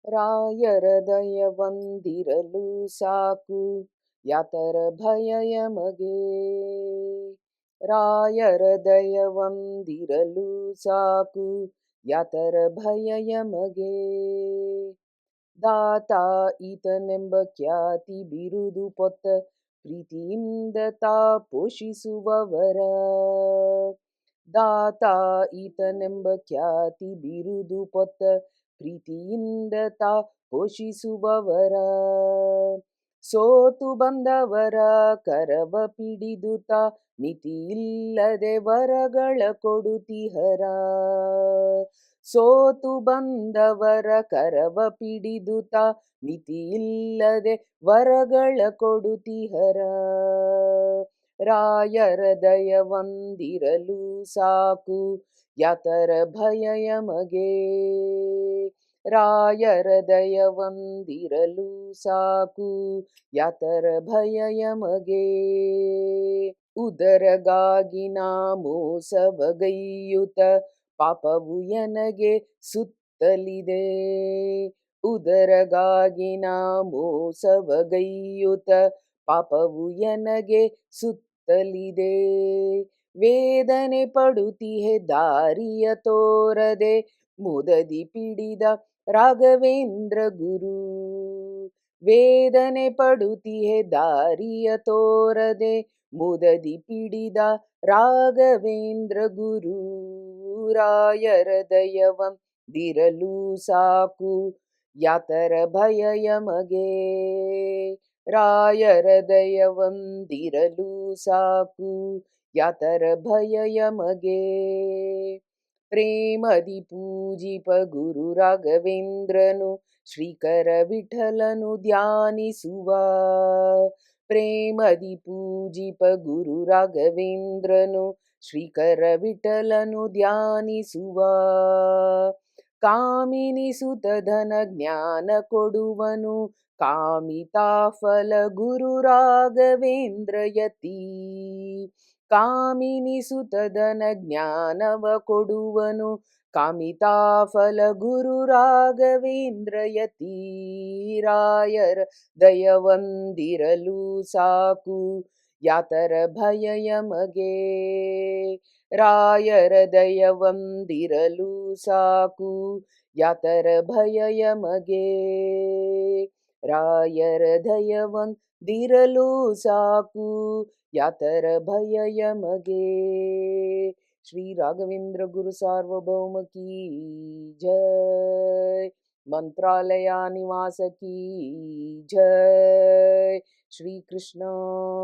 ರಾಯರ ದಯವಂದಿರಲು ಸಾಕು ಯಾತರ ಭಯ ಯಮಗೆ. ರಾಯರ ದಯವಂದಿರಲು ಸಾಕು ಯಾತರ ಭಯ ಯಮಗೆ. ದಾತ ಈತನೆಂಬ ಖ್ಯಾತಿ ಬಿರುದು ಪೊತ್ತ ಪ್ರೀತಿಯಿಂದ ತಾ ಪೋಷಿಸುವವರ. ದಾತ ಈತನೆಂಬ ಖ್ಯಾತಿ ಬಿರುದು ಪೊತ್ತ ಪ್ರೀತಿಯಿಂದ ತಾ ಪೋಷಿಸುವವರ. ಸೋತು ಬಂದವರ ಕರವ ಪಿಡಿದು ತಾ ಮಿತಿಯಿಲ್ಲದೆ ವರಗಳ ಕೊಡುತಿಹರ. ಸೋತು ಬಂದವರ ಕರವ ಪಿಡಿದು ತಾ ಮಿತಿಯಿಲ್ಲದೆ ವರಗಳ ಕೊಡುತಿಹರ. ರಾಯರ ದಯವಂದಿರಲು ಸಾಕು ಯಾತರ ಭಯ ಯಮಗೆ. ರಾಯರ ದಯವಂದಿರಲು ಸಾಕು ಯಾತರ ಭಯ ಯಮಗೆ. ಉದರಗಾಗಿ ನಾ ಮೋಸವಗೈಯುತ ಪಾಪವು ಎನಗೆ ಸುತ್ತಲಿದೆ. ಉದರಗಾಗಿ ನಾ ಮೋಸವಗೈಯುತ ಪಾಪವು ಎನಗೆ ಸುತ್ತಲಿದೆ. ವೇದನೆ ಪಡುತ್ತಿಹೆ ದಾರಿಯ ತೋರದೆ ಮುದದಿ ಪಿಡಿದ ರಾಘವೇಂದ್ರ ಗುರು. ವೇದನೆ ಪಡುತ್ತಿಹೆ ದಾರಿಯ ತೋರದೆ ಮುದದಿ ಪಿಡಿದ ರಾಘವೇಂದ್ರ ಗುರು. ರಾಯರ ದಯವಂದಿರಲು ಸಾಕು ಯಾತರ ಭಯ ಯಮಗೆ. ರಾಯರ ದಯವಂದಿರಲು ಸಾಕು ಯಾತರ ಭಯ ಯಮಗೆ. ಪ್ರೇಮದಿ ಪೂಜಿಪ ಗುರು ರಾಘವೇಂದ್ರನು ಶ್ರೀಕರ ವಿಠಲನು ಧ್ಯಾನಿಸುವ. ಪ್ರೇಮದಿ ಪೂಜಿಪ ಗುರು ರಾಘವೇಂದ್ರನು ಶ್ರೀಕರ ವಿಠಲನು ಧ್ಯಾನಿಸುವ. ಕಾಮಿನಿ ಸುತ ಧನ ಜ್ಞಾನ ಕೊಡುವನು ಕಾಮಿತಾ ಫಲ ಗುರು ರಾಘವೇಂದ್ರ ಯತಿ. ಕಾಮಿನಿ ಸುತ ಧನ ಜ್ಞಾನವ ಕೊಡುವನು ಕಾಮಿತಾ ಫಲ ಗುರು ರಾಘವೇಂದ್ರ ಯತಿ. ರಾಯರ ದಯವಂದಿರಲು ಸಾಕು ಯಾತರ ಭಯ ಯಮಗೆ. ರಾಯರ ದಯವಂದಿರಲು ಸಾಕು ಯಾತರ ಭಯ ಯಮಗೆ. ರಾಯರ ದಯವಂದಿರಲು ಸಾಕು ಯಾತರ ಭಯ ಯಮಗೆ. ಶ್ರೀ ರಾಘವೇಂದ್ರ ಗುರು ಸಾರ್ವಭೌಮ ಕೀ ಜಯ. ಮಂತ್ರಾಲಯ ನಿವಾಸ ಕೀ ಜಯ. ಶ್ರೀ ಕೃಷ್ಣಾರ್ಪಣಮಸ್ತು.